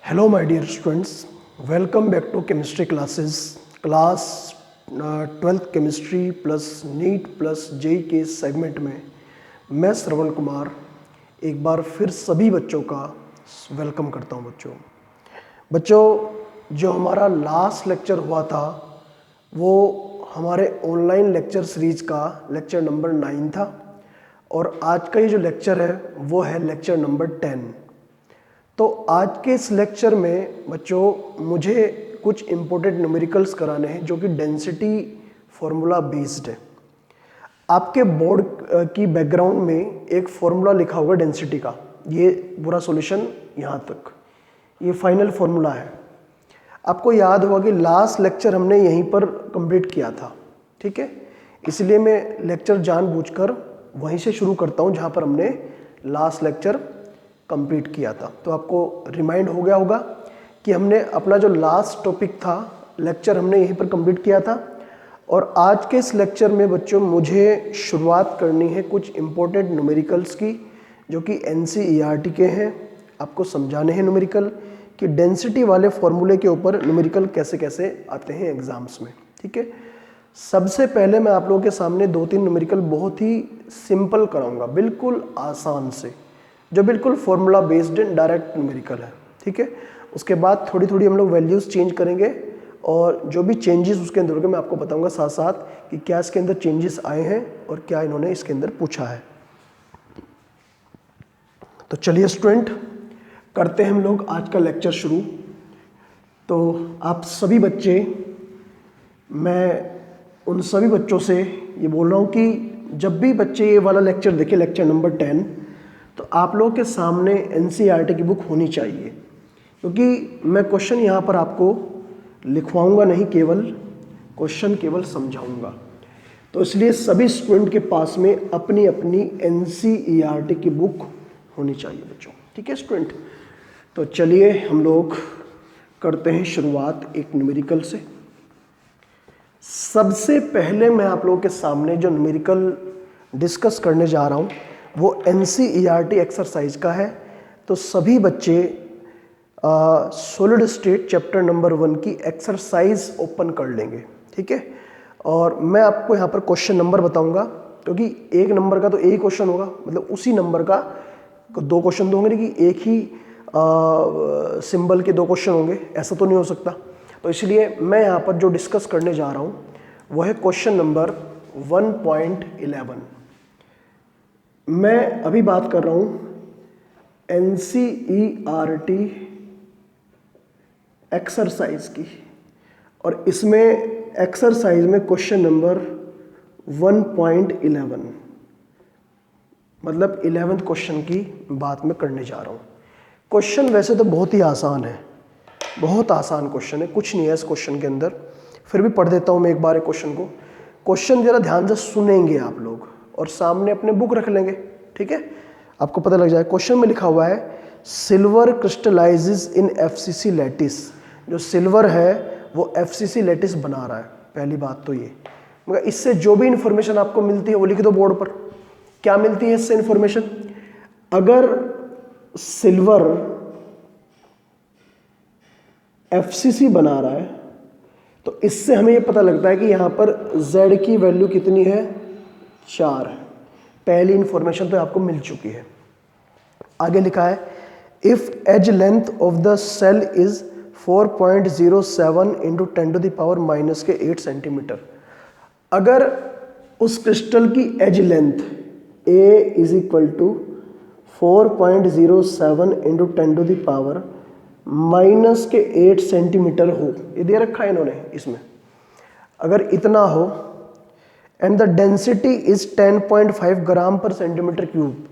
Hello my dear students, welcome back to chemistry classes, class 12th chemistry plus NEET plus JEE के segment में मैं श्रवण कुमार एक बार फिर सभी बच्चों का वेलकम करता हूं। बच्चों जो हमारा लास्ट लेक्चर हुआ था वो हमारे ऑनलाइन लेक्चर सीरीज का लेक्चर नंबर 9 था और आज का ये जो लेक्चर है वो है लेक्चर नंबर 10। तो आज के इस लेक्चर में बच्चों मुझे कुछ इम्पोर्टेंट न्यूमेरिकल्स कराने हैं जो कि डेंसिटी फॉर्मूला बेस्ड है। आपके बोर्ड की बैकग्राउंड में एक फॉर्मूला लिखा होगा डेंसिटी का, ये पूरा सॉल्यूशन यहाँ तक, ये फाइनल फॉर्मूला है। आपको याद होगा कि लास्ट लेक्चर हमने यहीं पर कंप्लीट किया था, ठीक है। इसलिए मैं लेक्चर जानबूझकर वहीं से शुरू करता हूँ जहाँ पर हमने लास्ट लेक्चर कंप्लीट किया था। तो आपको रिमाइंड हो गया होगा कि हमने अपना जो लास्ट टॉपिक था लेक्चर हमने यहीं पर कंप्लीट किया था। और आज के इस लेक्चर में बच्चों मुझे शुरुआत करनी है कुछ इम्पोर्टेंट न्यूमेरिकल्स की जो कि NCERT के हैं। आपको समझाने हैं न्यूमेरिकल कि डेंसिटी वाले फॉर्मूले के ऊपर न्यूमेरिकल कैसे कैसे आते हैं एग्जाम्स में, ठीक है। सबसे पहले मैं आप लोगों के सामने 2-3 न्यूमेरिकल बहुत ही सिंपल कराऊंगा, बिल्कुल आसान से, जो बिल्कुल फॉर्मूला बेस्ड डायरेक्ट न्यूमेरिकल है, ठीक है। उसके बाद थोड़ी थोड़ी हम लोग वैल्यूज़ चेंज करेंगे और जो भी चेंजेस उसके अंदर होंगे मैं आपको बताऊंगा साथ साथ कि क्या इसके अंदर चेंजेस आए हैं और क्या इन्होंने इसके अंदर पूछा है। तो चलिए स्टूडेंट, करते हैं हम लोग आज का लेक्चर शुरू। तो आप सभी बच्चे, मैं उन सभी बच्चों से ये बोल रहा हूँ कि जब भी बच्चे ये वाला लेक्चर देखें, लेक्चर नंबर 10, तो आप लोगों के सामने NCERT की बुक होनी चाहिए, क्योंकि मैं क्वेश्चन यहाँ पर आपको लिखवाऊंगा नहीं, केवल क्वेश्चन केवल समझाऊंगा। तो इसलिए सभी स्टूडेंट के पास में अपनी अपनी NCERT की बुक होनी चाहिए बच्चों, ठीक है स्टूडेंट। तो चलिए हम लोग करते हैं शुरुआत एक न्यूमेरिकल से। सबसे पहले मैं आप लोगों के सामने जो न्यूमेरिकल डिस्कस करने जा रहा हूँ वो NCERT एक्सरसाइज का है। तो सभी बच्चे सॉलिड स्टेट चैप्टर नंबर 1 की एक्सरसाइज ओपन कर लेंगे, ठीक है। और मैं आपको यहाँ पर क्वेश्चन नंबर बताऊंगा, क्योंकि एक नंबर का तो एक ही क्वेश्चन होगा, मतलब उसी नंबर का 2 क्वेश्चन तो होंगे नहीं कि एक ही सिंबल के 2 क्वेश्चन होंगे, ऐसा तो नहीं हो सकता। तो इसलिए मैं यहाँ पर जो डिस्कस करने जा रहा हूँ वो है क्वेश्चन नंबर 1.11। मैं अभी बात कर रहा हूं NCERT एक्सरसाइज की, और इसमें एक्सरसाइज में क्वेश्चन नंबर 1.11 मतलब 11th क्वेश्चन की बात मैं करने जा रहा हूं। क्वेश्चन वैसे तो बहुत ही आसान है, बहुत आसान क्वेश्चन है, कुछ नहीं है इस क्वेश्चन के अंदर, फिर भी पढ़ देता हूं मैं एक बार क्वेश्चन को। क्वेश्चन जरा ध्यान से सुनेंगे आप लोग और सामने अपने बुक रख लेंगे, ठीक है, आपको पता लग जाए। क्वेश्चन में लिखा हुआ है silver crystallises in FCC lattice. जो सिल्वर है वो FCC लैटिस बना रहा है, पहली बात तो ये। मगर इससे जो भी इंफॉर्मेशन आपको मिलती है वो लिख दो बोर्ड पर। क्या मिलती है इससे इंफॉर्मेशन? अगर सिल्वर FCC बना रहा है तो इससे हमें ये पता लगता है कि यहाँ पर Z की वैल्यू कितनी है, 4 है। पहली इंफॉर्मेशन तो आपको मिल चुकी है। आगे लिखा है if edge length of the cell is 4.07 into 10⁻⁻8 centimetre. अगर उस क्रिस्टल की edge length A is equal to 4.07 into 10⁻⁻8 centimetre हो, ये दे रखा है इन्होंने इसमें, अगर इतना हो, एंड द डेंसिटी इज 10.5 ग्राम पर सेंटीमीटर क्यूब।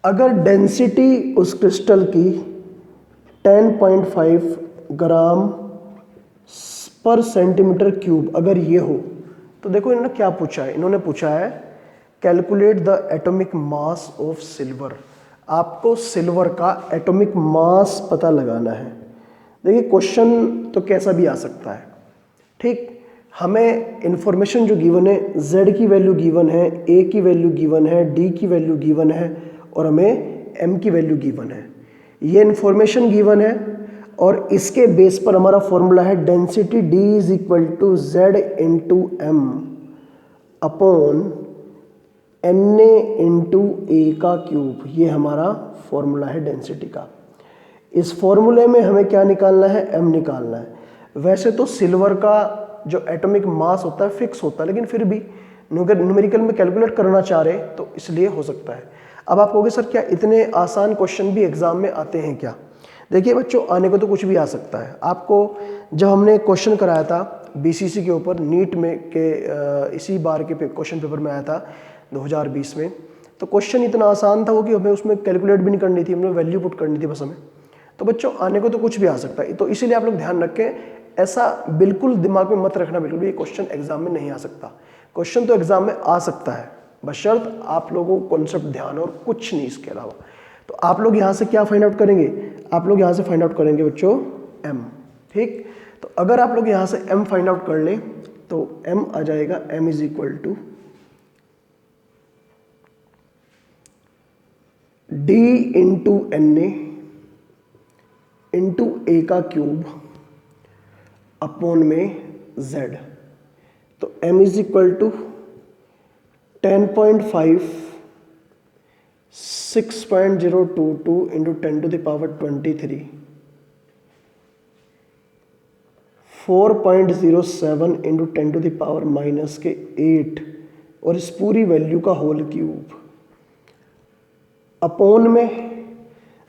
अगर डेंसिटी उस क्रिस्टल की 10.5 ग्राम पर सेंटीमीटर क्यूब अगर ये हो, तो देखो इन्होंने क्या पूछा है, इन्होंने पूछा है calculate the atomic mass of silver. आपको सिल्वर का एटॉमिक मास पता लगाना है। देखिए क्वेश्चन तो कैसा भी आ सकता है, ठीक। हमें इंफॉर्मेशन जो गिवन है, Z की वैल्यू गिवन है, A की वैल्यू गिवन है, D की वैल्यू गिवन है और हमें M की वैल्यू गिवन है। ये इंफॉर्मेशन गिवन है। और इसके बेस पर हमारा फॉर्मूला है density D is equal to Z into M upon Na into A का क्यूब। ये हमारा फॉर्मूला है डेंसिटी का। इस फॉर्मूले में हमें क्या निकालना है, m निकालना है। वैसे तो सिल्वर का जो एटॉमिक मास होता है फिक्स होता है, लेकिन फिर भी न्यूमेरिकल में कैलकुलेट करना चाह रहे तो इसलिए हो सकता है। अब आप कहोगे सर क्या इतने आसान क्वेश्चन भी एग्जाम में आते हैं क्या? देखिए बच्चों, आने को तो कुछ भी आ सकता है। आपको जब हमने क्वेश्चन कराया था बीसीसी के ऊपर, नीट में के इसी बार के क्वेश्चन पेपर में आया था 2020 में, तो क्वेश्चन इतना आसान था वो कि हमें उसमें कैलकुलेट भी नहीं करनी थी, हमें वैल्यू पुट करनी थी बस हमें। तो बच्चों आने को तो कुछ भी आ सकता है, तो इसीलिए आप लोग ध्यान रखें, ऐसा बिल्कुल दिमाग में मत रखना बिल्कुल भी ये क्वेश्चन एग्जाम में नहीं आ सकता। क्वेश्चन तो एग्जाम में आ सकता है, बशर्त आप लोगों को कॉन्सेप्ट ध्यान और कुछ नहीं इसके अलावा। तो आप लोग यहाँ से क्या फाइंड आउट करेंगे, आप लोग यहाँ से फाइंड आउट करेंगे बच्चों m, ठीक। तो अगर आप लोग यहाँ से m फाइंड आउट कर लें तो m आ जाएगा m is equal to d into NA into A का क्यूब अपॉन में z। तो m is equal to 10.5 6.022 into 10 to the power 23 4.07 into 10 to the power minus के 8 और इस पूरी वैल्यू का होल क्यूब अपॉन में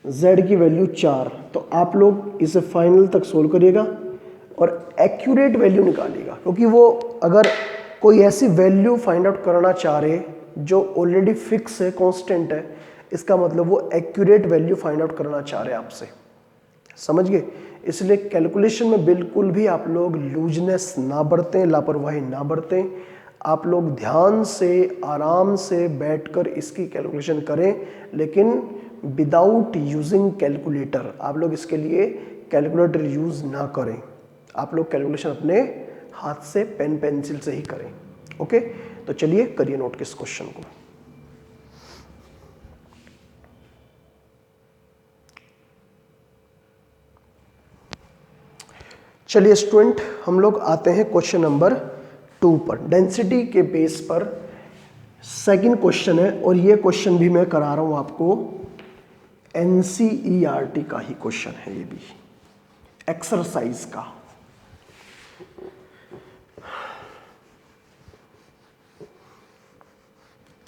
z की वैल्यू 4। तो आप लोग इसे फाइनल तक सोल्व करिएगा और एक्यूरेट वैल्यू निकालिएगा, क्योंकि वो अगर कोई ऐसी वैल्यू फाइंड आउट करना चाह रहे जो ऑलरेडी फिक्स है, कांस्टेंट है, इसका मतलब वो एक्यूरेट वैल्यू फाइंड आउट करना चाह रहे हैं आपसे, समझ गए। इसलिए कैलकुलेशन में बिल्कुल भी आप लोग लूजनेस ना बरतें, लापरवाही ना बरतें। आप लोग ध्यान से आराम से बैठकर इसकी कैलकुलेशन करें, लेकिन विदाउट यूजिंग कैलकुलेटर। आप लोग इसके लिए कैलकुलेटर यूज ना करें, आप लोग कैलकुलेशन अपने हाथ से पेन पेंसिल से ही करें। ओके, तो चलिए करिए नोट किस क्वेश्चन को। चलिए स्टूडेंट, हम लोग आते हैं क्वेश्चन नंबर 2 पर। डेंसिटी के बेस पर सेकंड क्वेश्चन है, और ये क्वेश्चन भी मैं करा रहा हूं आपको NCERT का ही क्वेश्चन है, ये भी एक्सरसाइज का।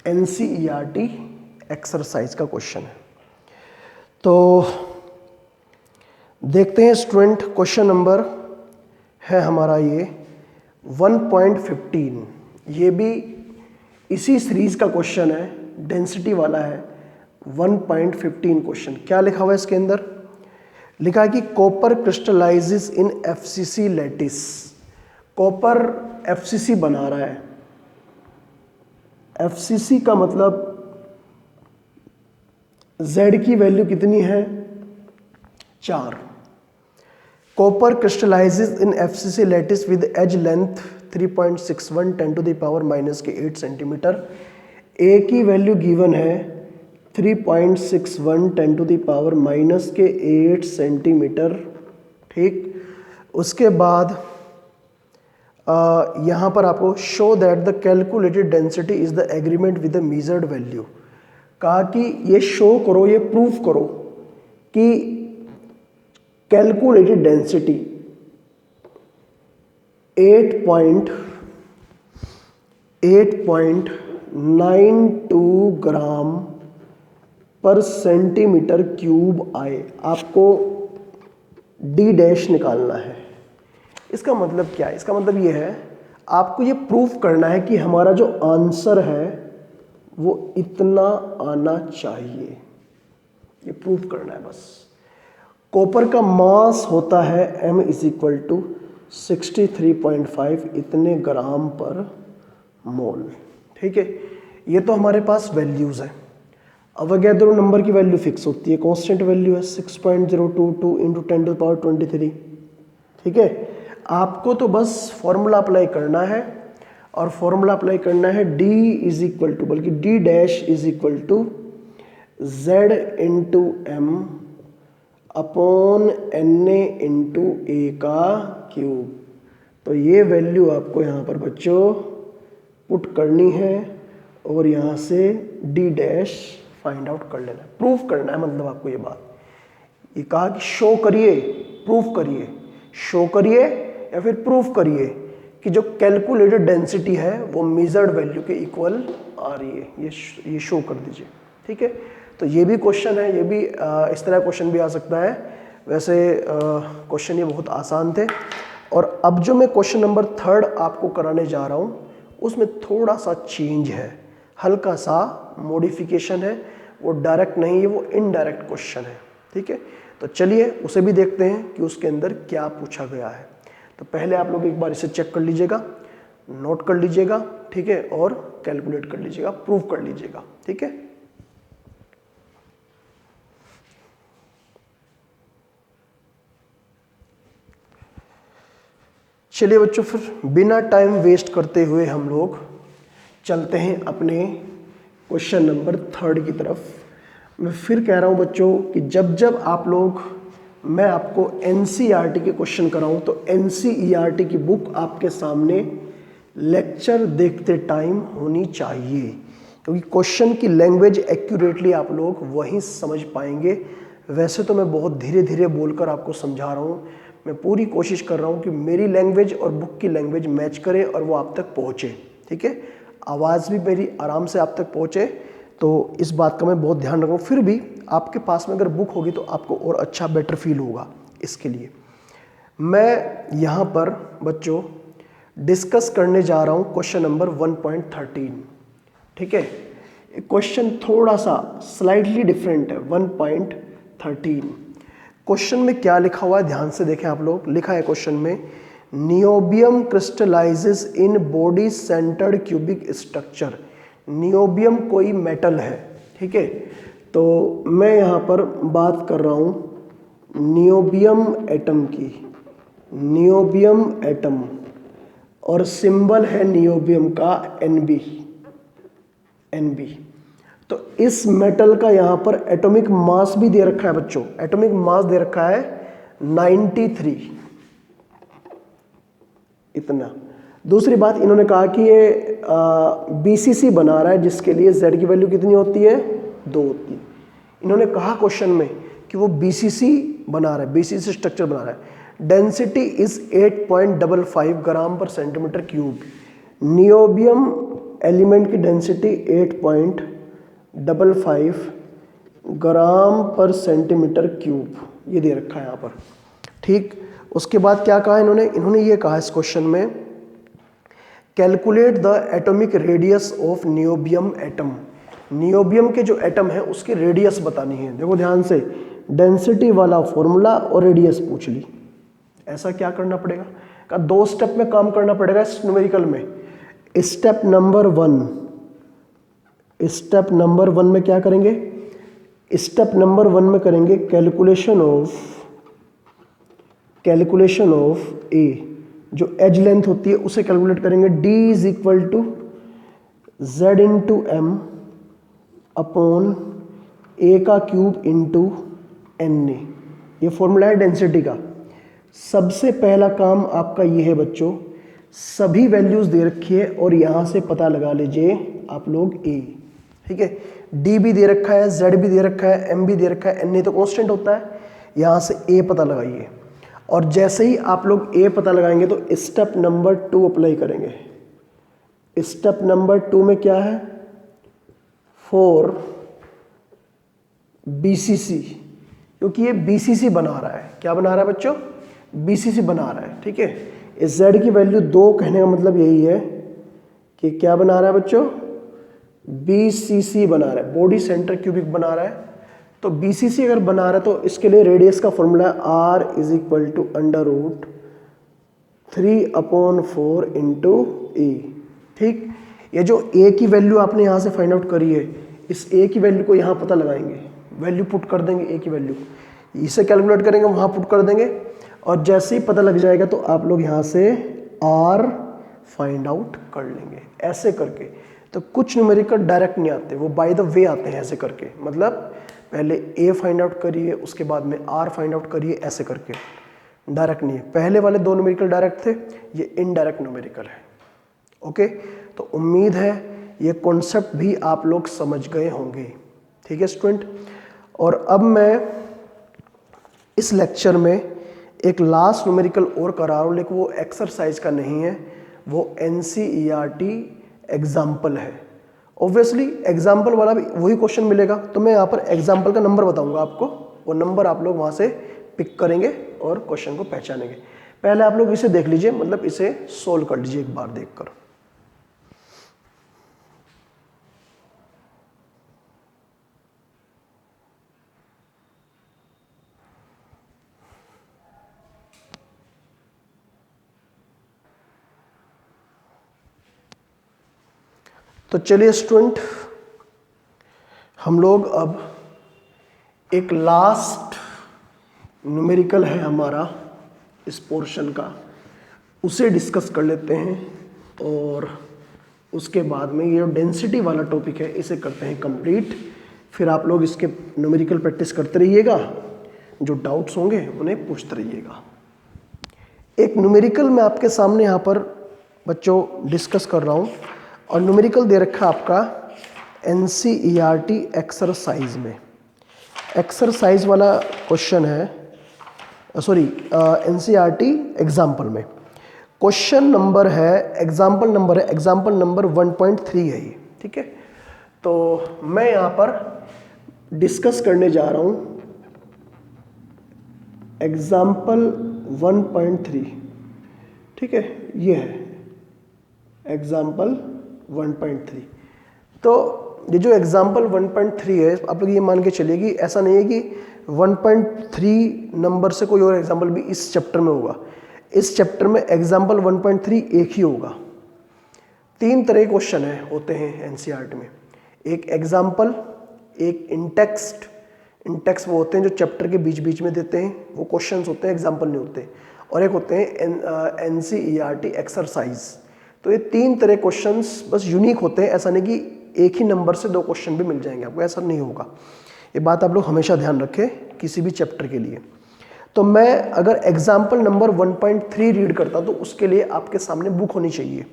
NCERT एक्सरसाइज का क्वेश्चन है। तो देखते हैं स्टूडेंट, क्वेश्चन नंबर है हमारा ये 1.15। ये भी इसी सीरीज का क्वेश्चन है, डेंसिटी वाला है। 1.15 क्वेश्चन क्या लिखा हुआ है इसके अंदर? लिखा है कि copper crystallises in FCC lattice. Copper FCC बना रहा है। FCC का मतलब Z की वैल्यू कितनी है? 4। Copper crystallises in FCC lattice with edge length 3.61 10 to the power minus के 8 सेंटीमीटर। ए की वैल्यू गिवन है 3.61 10 टू द पावर माइनस के 8 सेंटीमीटर, ठीक। उसके बाद यहाँ पर आपको show that the calculated density is the agreement with the measured value. कहा कि ये शो करो, ये प्रूफ करो कि कैलकुलेटेड डेंसिटी 8.92 ग्राम पर सेंटीमीटर क्यूब आए। आपको D डैश निकालना है। इसका मतलब क्या है? इसका मतलब ये है, आपको ये प्रूफ करना है कि हमारा जो आंसर है वो इतना आना चाहिए। ये प्रूफ करना है बस। कॉपर का मास होता है m इज इक्वल टू 63.5 इतने ग्राम पर मोल, ठीक है। ये तो हमारे पास वैल्यूज है। अवोगाद्रो नंबर की वैल्यू फिक्स होती है, कांस्टेंट वैल्यू है 6.022 इंटू 10 टू द पावर 23, ठीक है। आपको तो बस फॉर्मूला अप्लाई करना है, और फॉर्मूला अप्लाई करना है D इज इक्वल टू, बल्कि D dash is equal to Z into M upon NA into A का क्यूब। तो ये वैल्यू आपको यहाँ पर बच्चों पुट करनी है और यहाँ से D डैश फाइंड आउट कर लेना है, प्रूफ करना है। मतलब आपको ये बात, ये कहा कि शो करिए, प्रूफ करिए, शो करिए या फिर प्रूफ करिए कि जो कैलकुलेटेड डेंसिटी है वो मेजर्ड वैल्यू के इक्वल आ रही है, ये शो कर दीजिए। ठीक है, तो ये भी क्वेश्चन है, ये भी इस तरह क्वेश्चन भी आ सकता है। वैसे क्वेश्चन ये बहुत आसान थे। और अब जो मैं क्वेश्चन नंबर 3 आपको कराने जा रहा हूँ उसमें थोड़ा सा चेंज है, हल्का सा मॉडिफिकेशन है। वो डायरेक्ट नहीं है, वो इनडायरेक्ट क्वेश्चन है। ठीक है, तो चलिए उसे भी देखते हैं कि उसके अंदर क्या पूछा गया है। तो पहले आप लोग एक बार इसे चेक कर लीजिएगा, नोट कर लीजिएगा, ठीक है, और कैलकुलेट कर लीजिएगा, प्रूफ कर लीजिएगा। ठीक है, चलिए बच्चों, फिर बिना टाइम वेस्ट करते हुए हम लोग चलते हैं अपने क्वेश्चन नंबर 3 की तरफ। मैं फिर कह रहा हूं बच्चों कि जब जब आप लोग, मैं आपको एनसीईआरटी के क्वेश्चन कराऊं तो एनसीईआरटी की बुक आपके सामने लेक्चर देखते टाइम होनी चाहिए, क्योंकि क्वेश्चन की लैंग्वेज एक्यूरेटली आप लोग वहीं समझ पाएंगे। वैसे तो मैं बहुत धीरे धीरे बोलकर आपको समझा रहा हूँ, मैं पूरी कोशिश कर रहा हूँ कि मेरी लैंग्वेज और बुक की लैंग्वेज मैच करे और वो आप तक पहुँचे। ठीक है, आवाज़ भी मेरी आराम से आप तक पहुँचे, तो इस बात का मैं बहुत ध्यान रखूँ। फिर भी आपके पास में अगर बुक होगी तो आपको और अच्छा बेटर फील होगा। इसके लिए मैं यहाँ पर बच्चों डिस्कस करने जा रहा हूँ क्वेश्चन नंबर 1.13। ठीक है, क्वेश्चन थोड़ा सा स्लाइटली डिफरेंट है। 1.13 क्वेश्चन में क्या लिखा हुआ है ध्यान से देखें आप लोग। लिखा है क्वेश्चन में, niobium crystallises in body centred cubic structure. Niobium कोई मेटल है। ठीक है, तो मैं यहाँ पर बात कर रहा हूँ नियोबियम एटम की, नियोबियम एटम, और सिंबल है नियोबियम का Nb। तो इस मेटल का यहाँ पर एटॉमिक मास भी दे रखा है बच्चों, एटॉमिक मास दे रखा है 93, इतना। दूसरी बात, इन्होंने कहा कि ये BCC बना रहा है, जिसके लिए Z की वैल्यू कितनी होती है, 2 होती है। इन्होंने कहा क्वेश्चन में कि वो BCC बना रहा है, BCC स्ट्रक्चर बना रहा है। डेंसिटी इज 8.55 ग्राम पर सेंटीमीटर क्यूब। नियोबियम एलिमेंट की डेंसिटी 8.55 ग्राम पर सेंटीमीटर क्यूब, ये दे रखा है यहाँ पर। ठीक, उसके बाद क्या कहा इन्होंने ये कहा इस क्वेश्चन में, calculate the atomic radius of niobium atom. Niobium के जो एटम है उसकी रेडियस बतानी है। देखो ध्यान से, डेंसिटी वाला फॉर्मूला और रेडियस पूछ ली। ऐसा क्या करना पड़ेगा, का 2 स्टेप में काम करना पड़ेगा इस न्यूमेरिकल में। स्टेप नंबर 1 में क्या करेंगे, स्टेप नंबर 1 में करेंगे कैलकुलेशन ऑफ ए, जो एज लेंथ होती है उसे कैलकुलेट करेंगे। D is equal to Z into M upon A का क्यूब इंटू NA। ये फॉर्मूला है डेंसिटी का। सबसे पहला काम आपका ये है बच्चों, सभी वैल्यूज दे रखी है और यहां से पता लगा लीजिए आप लोग A। ठीक है, D भी दे रखा है, Z भी दे रखा है, M भी दे रखा है, NA तो कांस्टेंट होता है। यहां से A पता लगाइए, और जैसे ही आप लोग A पता लगाएंगे तो स्टेप नंबर 2 अप्लाई करेंगे। स्टेप नंबर 2 में क्या है, फॉर BCC, क्योंकि ये BCC बना रहा है। क्या बना रहा है बच्चों, BCC बना रहा है। ठीक है, इस Z की वैल्यू 2 कहने का मतलब यही है कि क्या बना रहा है बच्चों, BCC बना रहा है, बॉडी सेंटर क्यूबिक बना रहा है। तो BCC अगर बना रहा है तो इसके लिए रेडियस का फॉर्मूला है R is equal to √3/4 into E। ठीक, ये जो A की वैल्यू आपने यहाँ से फाइंड आउट करी है, इस A की वैल्यू को यहाँ पता लगाएंगे, वैल्यू पुट कर देंगे A की वैल्यू, इसे कैलकुलेट करेंगे, वहाँ पुट कर देंगे, और जैसे ही पता लग जाएगा तो आप लोग यहाँ से R फाइंड आउट कर लेंगे। ऐसे करके तो कुछ न्यूमेरिकल डायरेक्ट नहीं आते, वो बाय द वे आते हैं ऐसे करके, मतलब पहले ए फाइंड आउट करिए, उसके बाद में आर फाइंड आउट करिए, ऐसे करके। डायरेक्ट नहीं है। पहले वाले दो न्यूमेरिकल डायरेक्ट थे, ये इनडायरेक्ट न्यूमेरिकल है। ओके, तो उम्मीद है ये कॉन्सेप्ट भी आप लोग समझ गए होंगे। ठीक है स्टूडेंट, और अब मैं इस लेक्चर में एक लास्ट न्यूमेरिकल और करा रहा हूँ, लेकिन वो एक्सरसाइज का नहीं है, वो NCERT एग्जाम्पल है। ऑब्वियसली एग्जाम्पल वाला भी वही क्वेश्चन मिलेगा, तो मैं यहाँ पर एग्जाम्पल का नंबर बताऊंगा आपको, वो नंबर आप लोग वहाँ से पिक करेंगे और क्वेश्चन को पहचानेंगे। पहले आप लोग इसे देख लीजिए, मतलब इसे सोल्व कर लीजिए एक बार देखकर। तो चलिए स्टूडेंट, हम लोग अब एक लास्ट न्यूमेरिकल है हमारा इस पोर्शन का, उसे डिस्कस कर लेते हैं, और उसके बाद में ये डेंसिटी वाला टॉपिक है इसे करते हैं कंप्लीट। फिर आप लोग इसके न्यूमेरिकल प्रैक्टिस करते रहिएगा, जो डाउट्स होंगे उन्हें पूछते रहिएगा। एक न्यूमेरिकल मैं आपके सामने यहाँ पर बच्चों डिस्कस कर रहा हूँ, और न्यूमेरिकल दे रखा है आपका NCERT एक्सरसाइज में। एक्सरसाइज वाला क्वेश्चन है, सॉरी NCERT एग्जाम्पल में। क्वेश्चन नंबर है, एग्जाम्पल नंबर है, एग्जाम्पल नंबर 1.3 है ये। ठीक है, तो मैं यहाँ पर डिस्कस करने जा रहा हूँ एग्जाम्पल 1.3। ठीक है, ये है एग्जाम्पल 1.3। तो ये जो एग्जाम्पल 1.3 है, आप लोग ये मान के चलिए कि ऐसा नहीं है कि 1.3 नंबर से कोई और एग्जाम्पल भी इस चैप्टर में होगा। इस चैप्टर में एग्जाम्पल 1.3 एक ही होगा। 3 तरह के क्वेश्चन होते हैं NCERT में, एक एग्जाम्पल, एक इंटेक्स्ट। इंटेक्स्ट वो होते हैं जो चैप्टर के बीच बीच में देते हैं, वो क्वेश्चंस होते हैं, एग्जाम्पल नहीं होते। और एक होते हैं NCERT एक्सरसाइज। तो ये 3 तरह क्वेश्चंस बस यूनिक होते हैं, ऐसा नहीं कि एक ही नंबर से 2 क्वेश्चन भी मिल जाएंगे आपको, ऐसा नहीं होगा। ये बात आप लोग हमेशा ध्यान रखें किसी भी चैप्टर के लिए। तो मैं अगर एग्जाम्पल नंबर 1.3 रीड करता तो उसके लिए आपके सामने बुक होनी चाहिए।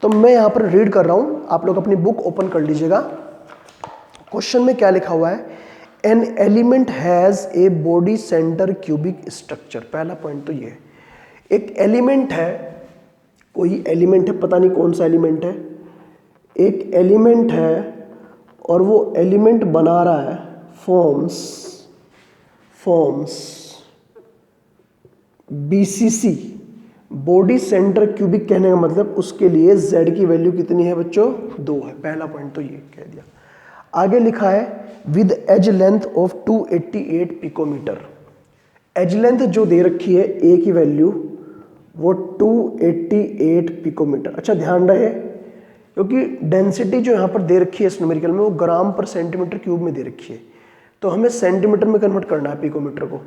तो मैं यहाँ पर रीड कर रहा हूँ, आप लोग अपनी बुक ओपन कर लीजिएगा। क्वेश्चन में क्या लिखा हुआ है, an element has a body centre cubic structure. पहला पॉइंट तो ये है, एक एलिमेंट है, कोई एलिमेंट है, पता नहीं कौन सा एलिमेंट है, एक एलिमेंट है और वो एलिमेंट बना रहा है forms BCC, body centre cubic. कहने का मतलब उसके लिए z की वैल्यू कितनी है बच्चों, 2 है। पहला पॉइंट तो ये कह दिया। आगे लिखा है with edge length of 288 picometre. Edge length जो दे रखी है ए की वैल्यू वो 288 पिकोमीटर। अच्छा ध्यान रहे, क्योंकि डेंसिटी जो यहाँ पर दे रखी है इस न्यूमेरिकल में वो ग्राम पर सेंटीमीटर क्यूब में दे रखी है, तो हमें सेंटीमीटर में कन्वर्ट करना है पिकोमीटर को।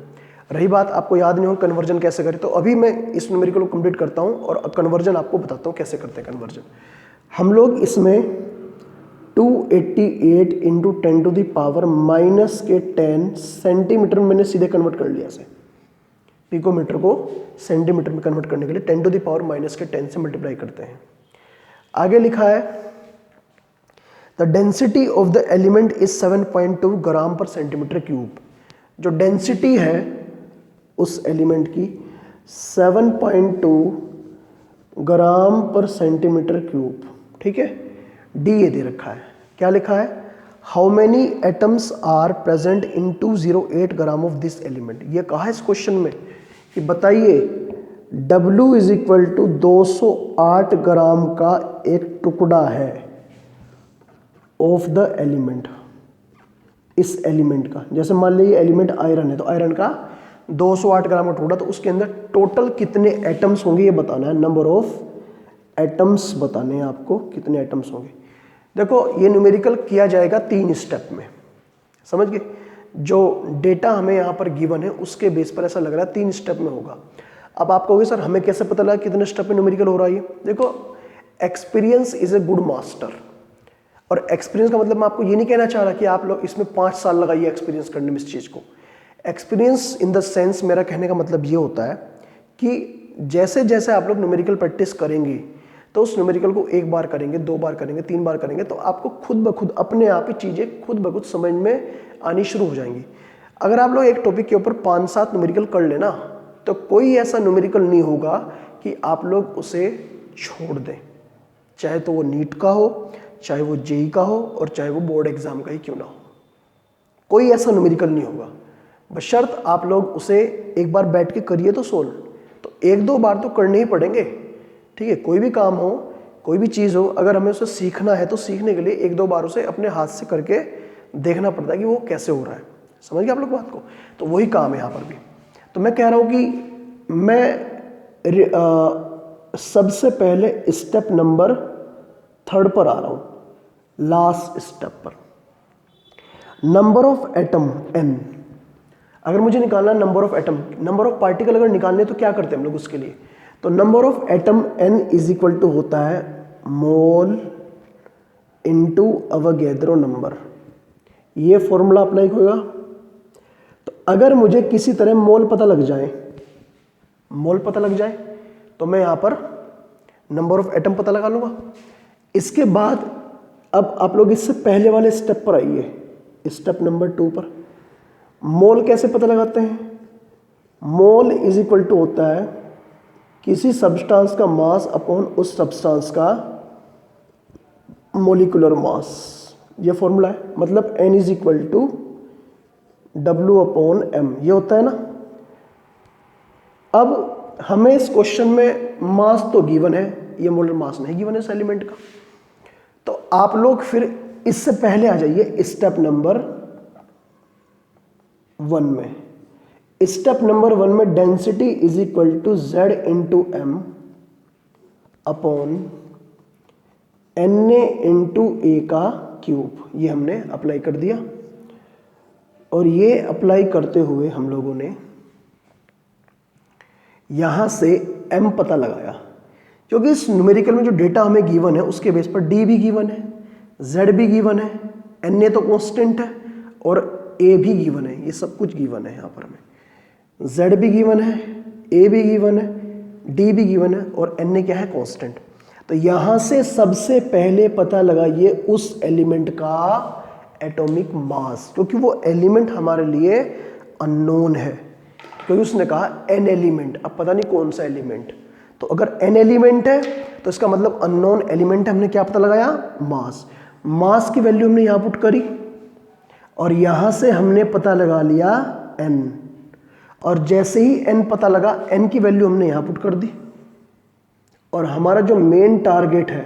रही बात आपको याद नहीं हो कन्वर्जन कैसे करें, तो अभी मैं इस न्यूमेरिकल को कंप्लीट करता हूँ और कन्वर्जन आपको बताता हूँ कैसे करते हैं कन्वर्जन। हम लोग इसमें 288 into 10 to the power -10 centimetre में मैंने सीधे कन्वर्ट कर लिया से, पिकोमीटर को सेंटीमीटर में कन्वर्ट करने के लिए 10 टू द पावर -10 से मल्टीप्लाई करते हैं। आगे लिखा है the density of the element is 7.2 ग्राम पर सेंटीमीटर क्यूब। जो डेंसिटी है उस एलिमेंट की 7.2 ग्राम पर सेंटीमीटर क्यूब। ठीक है, डी ये दे रखा है। क्या लिखा है, how many atoms are present in 208 gram of this element. ये कहा है इस क्वेश्चन में कि बताइए W is equal to 208 gram का एक टुकड़ा है ऑफ द एलिमेंट, इस एलिमेंट का। जैसे मान लीजिए एलिमेंट आयरन है, तो आयरन का 208 ग्राम का टुकड़ा, तो उसके अंदर टोटल कितने एटम्स होंगे ये बताना है। नंबर ऑफ एटम्स बताने हैं आपको, कितने एटम्स होंगे। देखो ये न्यूमेरिकल किया जाएगा 3 स्टेप में, समझ गए। जो डेटा हमें यहाँ पर गिवन है उसके बेस पर ऐसा लग रहा है 3 स्टेप में होगा। अब आप कहोगे सर हमें कैसे पता लगा कितने स्टेप में न्यूमेरिकल हो रहा है ये। देखो experience is a good master. और एक्सपीरियंस का मतलब मैं आपको ये नहीं कहना चाह रहा कि आप लोग इसमें 5 साल लगाइए एक्सपीरियंस करने में इस चीज़ को। एक्सपीरियंस इन द सेंस मेरा कहने का मतलब ये होता है कि जैसे जैसे आप लोग न्यूमेरिकल प्रैक्टिस करेंगे तो उस न्यूमेरिकल को 1 बार करेंगे, 2 बार करेंगे, 3 बार करेंगे तो आपको खुद ब खुद अपने आप ही चीज़ें खुद ब खुद समझ में आनी शुरू हो जाएंगी। अगर आप लोग एक टॉपिक के ऊपर 5-7 न्यूमेरिकल कर लेना तो कोई ऐसा न्यूमेरिकल नहीं होगा कि आप लोग उसे छोड़ दें, चाहे तो वो नीट का हो, चाहे वो जेई का हो और चाहे वो बोर्ड एग्जाम का ही क्यों ना हो। कोई ऐसा न्यूमेरिकल नहीं होगा, बशर्त आप लोग उसे एक बार बैठ के करिए तो सोल्व। तो 1-2 बार तो करने ही पड़ेंगे, ठीक है। कोई भी काम हो, कोई भी चीज़ हो, अगर हमें उसे सीखना है तो सीखने के लिए 1-2 बार उसे अपने हाथ से करके देखना पड़ता है कि वो कैसे हो रहा है। समझ गए आप लोग बात को? तो वही काम है यहाँ पर भी। तो मैं कह रहा हूँ कि मैं सबसे पहले स्टेप नंबर 3 पर आ रहा हूँ, लास्ट स्टेप पर। Number of atom n। अगर मुझे निकालना number of atom, number of particle अगर निकालने तो क्या करते हैं हम लोग उसके लिए? तो number of atom n is equal to होता है मोल इंटू अवोगैड्रो नंबर। ये फॉर्मूला अप्लाई होगा। तो अगर मुझे किसी तरह मोल पता लग जाए तो मैं यहां पर नंबर ऑफ एटम पता लगा लूंगा। इसके बाद अब आप लोग इससे पहले वाले स्टेप पर आइए, स्टेप नंबर 2 पर। मोल कैसे पता लगाते हैं? मोल इज इक्वल टू होता है किसी सब्सटेंस का मास अपॉन उस सब्सटेंस का मोलिकुलर मास। ये फॉर्मूला है, मतलब n is equal to W upon m, ये होता है ना। अब हमें इस क्वेश्चन में मास तो गिवन है, ये मोलर मास नहीं गिवन है इस एलिमेंट का। तो आप लोग फिर इससे पहले आ जाइए स्टेप नंबर 1 में। स्टेप नंबर 1 में density is equal to Z into M upon Na into A का क्यूब। ये हमने अप्लाई कर दिया और ये अप्लाई करते हुए हम लोगों ने यहां से m पता लगाया, क्योंकि इस न्यूमेरिकल में जो डेटा हमें गिवन है उसके बेस पर d भी गिवन है, z भी गिवन है, Na तो कांस्टेंट है और a भी गिवन है। ये सब कुछ गिवन है। यहाँ पर हमें z भी गिवन है, a भी गिवन है, d भी गिवन है और Na क्या है? कांस्टेंट। तो यहां से सबसे पहले पता लगाइए उस एलिमेंट का एटॉमिक मास, क्योंकि वो एलिमेंट हमारे लिए अननोन है, क्योंकि उसने कहा n एलिमेंट। अब पता नहीं कौन सा एलिमेंट। तो अगर n एलिमेंट है तो इसका मतलब अननोन एलिमेंट है। हमने क्या पता लगाया? मास। मास की वैल्यू हमने यहां पुट करी और यहां से हमने पता लगा लिया n, और जैसे ही n पता लगा, n की वैल्यू हमने यहां पुट कर दी और हमारा जो मेन टारगेट है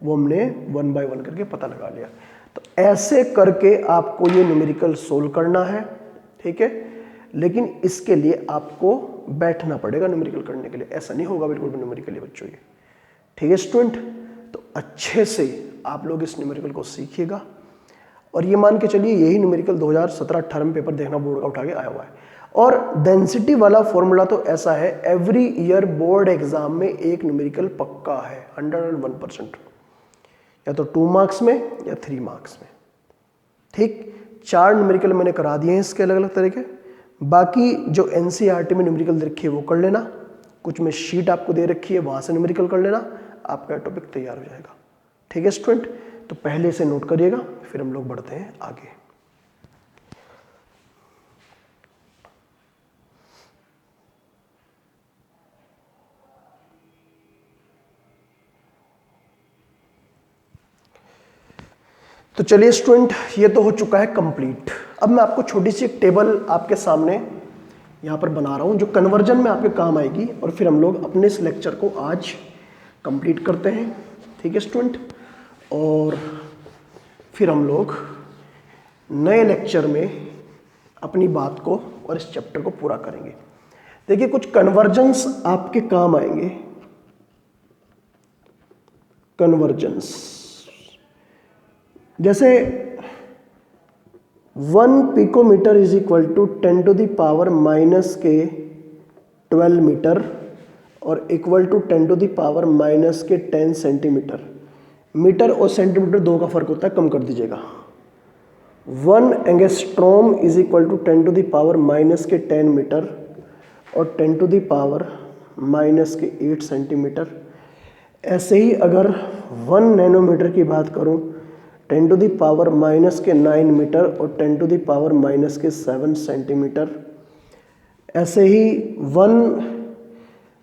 वो हमने 1 बाय 1 करके पता लगा लिया। तो ऐसे करके आपको ये न्यूमेरिकल सोल्व करना है, ठीक है। लेकिन इसके लिए आपको बैठना पड़ेगा न्यूमेरिकल करने के लिए, ऐसा नहीं होगा बिल्कुल भी न्यूमेरिकल ये बच्चों ये, ठीक है स्टूडेंट। तो अच्छे से आप लोग इस न्यूमेरिकल को सीखिएगा और ये मान के चलिए यही न्यूमेरिकल 2017-18 में पेपर देखना बोर्ड का उठा के आया हुआ है। और डेंसिटी वाला फॉर्मूला तो ऐसा है, एवरी ईयर बोर्ड एग्जाम में एक न्यूमेरिकल पक्का है 101%, या तो 2 मार्क्स में या 3 मार्क्स में, ठीक। 4 न्यूमेरिकल मैंने करा दिए हैं इसके अलग अलग तरीके। बाकी जो एनसीईआरटी में न्यूमेरिकल दे रखी है वो कर लेना, कुछ में शीट आपको दे रखी है वहां से न्यूमेरिकल कर लेना, आपका टॉपिक तैयार हो जाएगा, ठीक है स्टूडेंट। तो पहले से नोट करिएगा, फिर हम लोग बढ़ते हैं आगे। तो चलिए स्टूडेंट, ये तो हो चुका है कंप्लीट। अब मैं आपको छोटी सी एक टेबल आपके सामने यहाँ पर बना रहा हूँ जो कन्वर्जन में आपके काम आएगी, और फिर हम लोग अपने इस लेक्चर को आज कंप्लीट करते हैं, ठीक है स्टूडेंट। और फिर हम लोग नए लेक्चर में अपनी बात को और इस चैप्टर को पूरा करेंगे। देखिए कुछ कन्वर्जेंस आपके काम आएंगे। कन्वर्जेंस जैसे 1 picometre is equal to 10 to the power minus के 12 मीटर और equal to 10 to the power minus के 10 सेंटीमीटर मीटर और सेंटीमीटर दो का फर्क होता है, कम कर दीजिएगा। 1 angstrom is equal to 10 to the power minus के 10 मीटर और 10 टू द पावर माइनस के 8 सेंटीमीटर। ऐसे ही अगर 1 नैनोमीटर की बात करूं, 10 टू द पावर माइनस के 9 मीटर और 10 टू द पावर माइनस के 7 सेंटीमीटर। ऐसे ही 1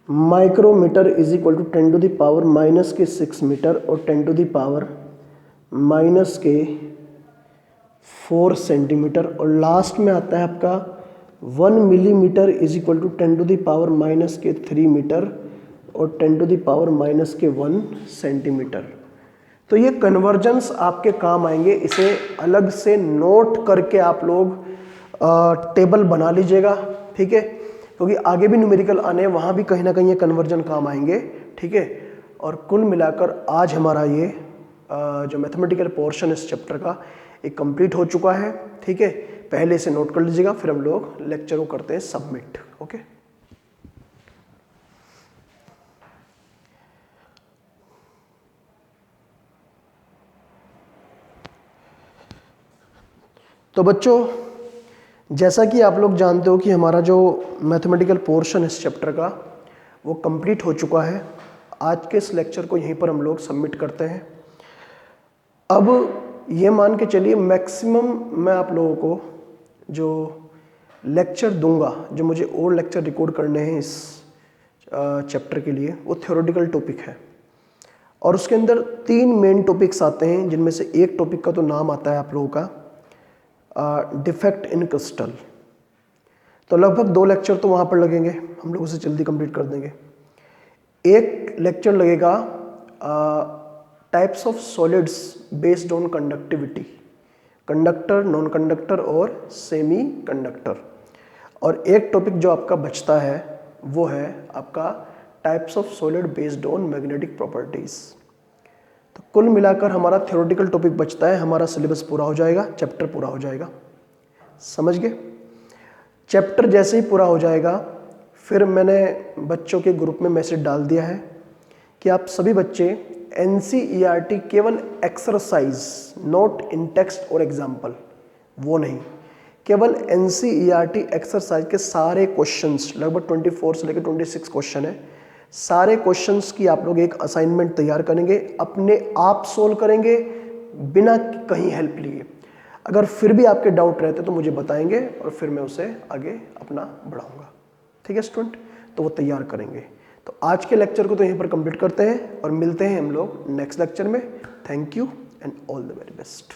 micrometre is equal to 10 to the power minus के 6 मीटर और 10 टू द पावर माइनस के 4 सेंटीमीटर। और लास्ट में आता है आपका 1 millimetre is equal to 10 to the power minus के 3 मीटर और 10 टू द पावर माइनस के 1 सेंटीमीटर। तो ये कन्वर्जन्स आपके काम आएंगे, इसे अलग से नोट करके आप लोग टेबल बना लीजिएगा, ठीक है, क्योंकि आगे भी न्यूमेरिकल आने हैं, वहाँ भी कहीं ना कहीं ये कन्वर्जन काम आएंगे, ठीक है। और कुल मिलाकर आज हमारा ये जो मैथमेटिकल पोर्शन इस चैप्टर का एक कंप्लीट हो चुका है, ठीक है। पहले इसे नोट कर लीजिएगा, फिर हम लोग लेक्चर को करते हैं सबमिट, ओके। तो बच्चों, जैसा कि आप लोग जानते हो कि हमारा जो मैथमेटिकल पोर्शन इस चैप्टर का वो कंप्लीट हो चुका है। आज के इस लेक्चर को यहीं पर हम लोग सबमिट करते हैं। अब ये मान के चलिए मैक्सिमम मैं आप लोगों को जो लेक्चर दूंगा, जो मुझे और लेक्चर रिकॉर्ड करने हैं इस चैप्टर के लिए, वो थ्योरेटिकल टॉपिक है। और उसके अंदर 3 मेन टॉपिक्स आते हैं, जिनमें से एक टॉपिक का तो नाम आता है आप लोगों का डिफेक्ट इन क्रिस्टल। तो लगभग 2 लेक्चर तो वहाँ पर लगेंगे, हम लोग उसे जल्दी कंप्लीट कर देंगे। एक लेक्चर लगेगा types of solids based on conductivity, conductor, non conductor और सेमी कंडक्टर। और एक टॉपिक जो आपका बचता है वो है आपका types of solid based on magnetic properties. तो कुल मिलाकर हमारा थ्योरेटिकल टॉपिक बचता है, हमारा सिलेबस पूरा हो जाएगा, चैप्टर पूरा हो जाएगा। समझ गए? चैप्टर जैसे ही पूरा हो जाएगा, फिर मैंने बच्चों के ग्रुप में मैसेज डाल दिया है कि आप सभी बच्चे NCERT केवल एक्सरसाइज, नोट इन टेक्स्ट और एग्जाम्पल, वो नहीं, केवल NCERT एक्सरसाइज के सारे क्वेश्चंस, लगभग 24 से लेकर 26 क्वेश्चन है, सारे क्वेश्चंस की आप लोग एक असाइनमेंट तैयार करेंगे, अपने आप सोल्व करेंगे बिना कहीं हेल्प लिए। अगर फिर भी आपके डाउट रहते तो मुझे बताएंगे और फिर मैं उसे आगे अपना बढ़ाऊंगा, ठीक है स्टूडेंट। तो वो तैयार करेंगे। तो आज के लेक्चर को तो यहीं पर कंप्लीट करते हैं और मिलते हैं हम लोग नेक्स्ट लेक्चर में। Thank you and all the very best.